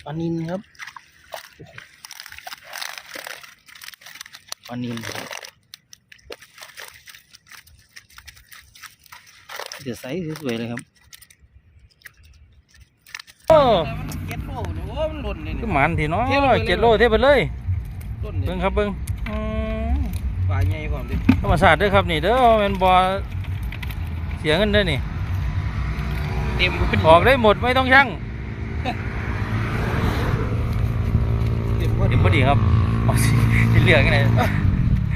ปลานิลครับปลานิลเดี๋ยวไซส์สวยๆเลยครับโอ้เก็ดโลเนี่ยโอ้มันหล่นเลยเนี่ยหมันทีเนาะเก็ดโลเทียบไปเลยเบิ้งครับเบิ้งปลาใหญ่กว่าดิธรรมชาติเด้อครับนี่เด้อเป็นบ่อเสียเงินเด้อนี่เต็มออกได้หมดไม่ต้องชั่งเต็มพอดีครับเหลือกันไหน